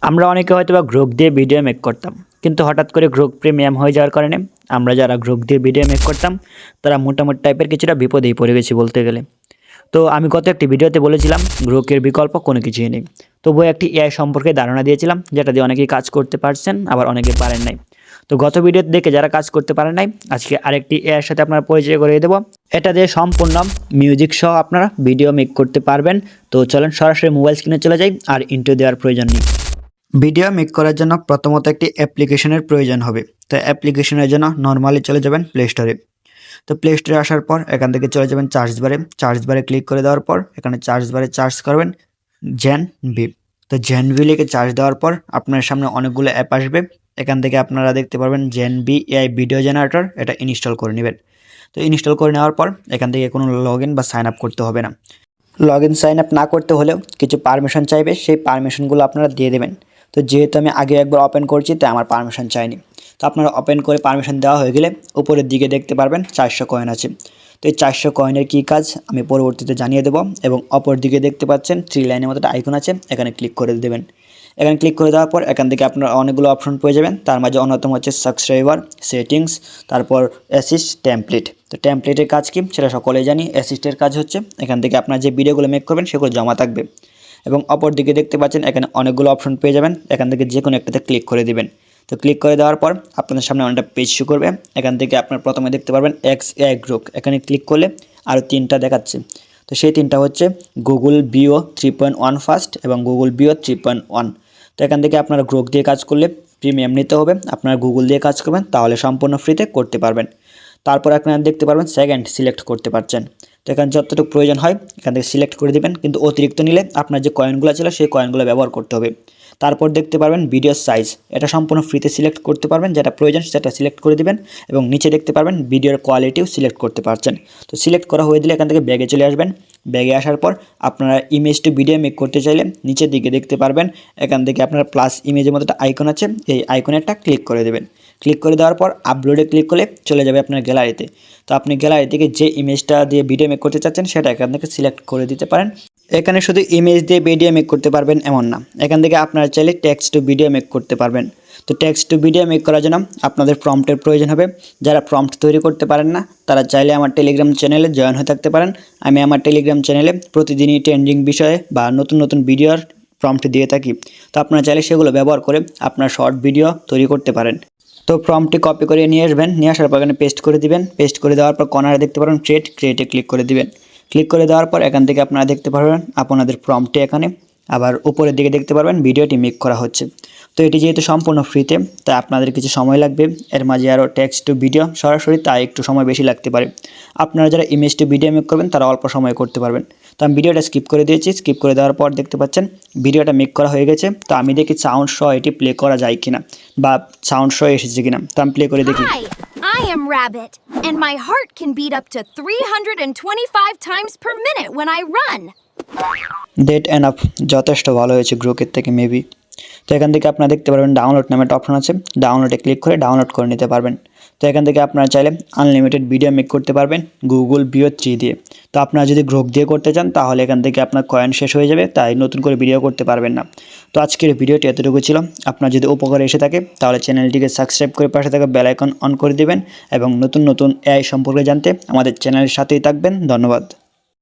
আমরা অনেকে হয়তোবা গ্রোক দিয়ে ভিডিও মেক করতাম, কিন্তু হঠাৎ করে গ্রোক প্রিমিয়াম হয়ে যাওয়ার কারণে আমরা যারা গ্রোক দিয়ে ভিডিও মেক করতাম তারা মোটামুটি টাইপের কিছুটা বিপদেই পড়ে গেছি বলতে গেলে। তো আমি গত একটি ভিডিওতে বলেছিলাম গ্রোকের বিকল্প কোনো কিছুই নেই, তবুও একটি এআই সম্পর্কে ধারণা দিয়েছিলাম যেটা দিয়ে অনেকেই কাজ করতে পারছেন, আবার অনেকে পারেন নাই। তো গত ভিডিওতে দেখে যারা কাজ করতে পারেন নাই, আজকে আরেকটি এআইয়ের সাথে আপনারা পরিচয় করিয়ে দেবো। এটা দিয়ে সম্পূর্ণ মিউজিক সহ আপনারা ভিডিও মেক করতে পারবেন। তো চলেন সরাসরি মোবাইল স্ক্রিনে চলে যাই, আর ইন্ট্রো দেওয়ার প্রয়োজন নেই। ভিডিও মেক করার জন্য প্রথমত একটি অ্যাপ্লিকেশনের প্রয়োজন হবে। তো অ্যাপ্লিকেশনের জন্য নর্মালি চলে যাবেন প্লে স্টোরে। তো প্লে স্টোরে আসার পর এখান থেকে চলে যাবেন চার্জ বারে ক্লিক করে দেওয়ার পর এখানে চার্জ বারে চার্জ করবেন জেনভি। তো জেনভি লিখে চার্জ দেওয়ার পর আপনার সামনে অনেকগুলো অ্যাপ আসবে। এখান থেকে আপনারা দেখতে পারবেন জেনভি এআই ভিডিও জেনারেটর, এটা ইনস্টল করে নেবেন। তো ইনস্টল করে নেওয়ার পর এখান থেকে কোনো লগ ইন বা সাইন আপ করতে হবে না। লগ ইন সাইন আপ না করতে হলেও কিছু পারমিশন চাইবে, সেই পারমিশনগুলো আপনারা দিয়ে দেবেন। তো যেহেতু আমি আগে একবার ওপেন করছি তাই আমার পারমিশন চাইনি। তো আপনারা ওপেন করে পারমিশন দেওয়া হয়ে গেলে উপরের দিকে দেখতে পারবেন 400 কয়েন আছে। তো এই 400 কয়েনের কী কাজ আমি পরবর্তীতে জানিয়ে দেবো। এবং অপর দিকে দেখতে পাচ্ছেন 3 লাইনের মতো একটা আইকন আছে, এখানে ক্লিক করে দেবেন। এখানে ক্লিক করে দেওয়ার পর এখান থেকে আপনারা অনেকগুলো অপশন পেয়ে যাবেন। তার মাঝে অন্যতম হচ্ছে সাবস্ক্রাইবার, সেটিংস, তারপর অ্যাসিস্ট, টেমপ্লেট। তো টেমপ্লেটের কাজ কি সেটা সকলেই জানি। অ্যাসিস্টের কাজ হচ্ছে এখান থেকে আপনার যে ভিডিওগুলো মেক করবেন সেগুলো জমা থাকবে। এবং অপর দিকে দেখতে পাচ্ছেন এখানে অনেকগুলো অপশন পেয়ে যাবেন, এখান থেকে যে কোনো একটাতে ক্লিক করে দিবেন। তো ক্লিক করে দেওয়ার পর আপনাদের সামনে অনেকটা পেজ শো করবে। এখান থেকে আপনার প্রথমে দেখতে পারবেন এক্স এআই গ্রুপ, এখানে ক্লিক করলে আরও 3টা দেখাচ্ছে। তো সেই 3টা হচ্ছে গুগল বিও 3.1 ফার্স্ট এবং গুগল বিও 3.1। তো এখান থেকে আপনারা গ্রোক দিয়ে কাজ করলে প্রিমিয়াম নিতে হবে, আপনারা গুগল দিয়ে কাজ করবেন তাহলে সম্পূর্ণ ফ্রিতে করতে পারবেন। তারপর আপনারা দেখতে পারবেন সেকেন্ড সিলেক্ট করতে পারছেন। তো এখানে যতটুকু প্রয়োজন হয় এখান থেকে সিলেক্ট করে দেবেন, কিন্তু অতিরিক্ত নিলে আপনার যে কয়েনগুলো ছিল সেই কয়েনগুলো ব্যবহার করতে হবে। তারপর দেখতে পারবেন ভিডিও সাইজ, এটা সম্পূর্ণ ফ্রিতে সিলেক্ট করতে পারবেন, যেটা প্রয়োজন সেটা সিলেক্ট করে দিবেন। এবং নিচে দেখতে পারবেন ভিডিওর কোয়ালিটিও সিলেক্ট করতে পারছেন। তো সিলেক্ট করা হয়ে দিলে এখান থেকে ব্যাগে চলে আসবেন। ব্যাগে আসার পর আপনারা ইমেজ টু ভিডিও মেক করতে চাইলে নিচের দিকে দেখতে পারবেন এখান থেকে আপনারা প্লাস ইমেজের মতো একটা আইকন আছে, এই আইকনে একটা ক্লিক করে দেবেন। ক্লিক করে দেওয়ার পর আপলোডে ক্লিক করলে চলে যাবে আপনার গ্যালারিতে। তো আপনি গ্যালারি থেকে যে ইমেজটা দিয়ে ভিডিও মেক করতে চাচ্ছেন সেটা এখান থেকে সিলেক্ট করে দিতে পারেন। এখানে শুধু ইমেজ দিয়ে ভিডিও মেক করতে পারবেন এমন না, এখান থেকে আপনারা চাইলে টেক্সট টু ভিডিও মেক করতে পারবেন। তো টেক্সট টু ভিডিও মেক করার জন্য আপনাদের প্রম্পটের প্রয়োজন হবে। যারা প্রম্পট তৈরি করতে পারেন না তারা চাইলে আমার টেলিগ্রাম চ্যানেলে জয়েন হয়ে থাকতে পারেন। আমি আমার টেলিগ্রাম চ্যানেলে প্রতিদিনই ট্রেন্ডিং বিষয়ে বা নতুন নতুন ভিডিওর প্রম্পট দিয়ে থাকি। তো আপনারা চাইলে সেগুলো ব্যবহার করে আপনার শর্ট ভিডিও তৈরি করতে পারেন। তো প্রম্পটটি কপি করে নিয়ে আসবেন, নিয়ে আসার পর এখানে পেস্ট করে দিবেন। পেস্ট করে দেওয়ার পর কর্নারে দেখতে পারেন ক্রিয়েটে ক্লিক করে দিবেন। ক্লিক করে দেওয়ার পর এখান থেকে আপনারা দেখতে পারবেন আপনাদের প্রম্পটে এখানে, আবার উপরের দিকে দেখতে পারবেন ভিডিওটি মেক করা হচ্ছে। তো এটি যেহেতু সম্পূর্ণ ফ্রিতে তাই আপনাদের কিছু সময় লাগবে, এর মাঝে আরও টেক্সট টু ভিডিও সরাসরি তাই একটু সময় বেশি লাগতে পারে। আপনারা যারা ইমেজ টু ভিডিও মেক করবেন তারা অল্প সময়ে করতে পারবেন। তো আমি ভিডিওটা স্কিপ করে দিয়েছি, স্কিপ করে দেওয়ার পর দেখতে পাচ্ছেন ভিডিওটা মেক করা হয়ে গেছে। তো আমি দেখি সাউন্ড সহ এটি প্লে করা যায় কিনা বা সাউন্ড সহ এসেছে কিনা। তো আমি প্লে করে দেখি। I am Rabbit, and my heart can beat up to 325 times per minute when I run. That enough, যথেষ্ট ভালো হয়েছে গ্রোকের থেকে মেবি। তো এখান থেকে আপনারা দেখতে পারবেন ডাউনলোড নামে একটা অপশন আছে, ডাউনলোডে ক্লিক করে ডাউনলোড করে নিতে পারবেন। তো এখান থেকে আপনারা চাইলে আনলিমিটেড ভিডিও মেক করতে পারবেন গুগল বিও 3 দিয়ে। তো আপনারা যদি গ্রোক দিয়ে করতে চান তাহলে এখান থেকে আপনার কয়েন শেষ হয়ে যাবে, তাই নতুন করে ভিডিও করতে পারবেন না। তো আজকের ভিডিওটি এতটুকু ছিল। আপনার যদি উপকারে এসে থাকে তাহলে চ্যানেলটিকে সাবস্ক্রাইব করে পাশে থাকা বেল আইকন অন করে দিবেন এবং নতুন নতুন এআই সম্পর্কে জানতে আমাদের চ্যানেলের সাথেই থাকবেন। ধন্যবাদ।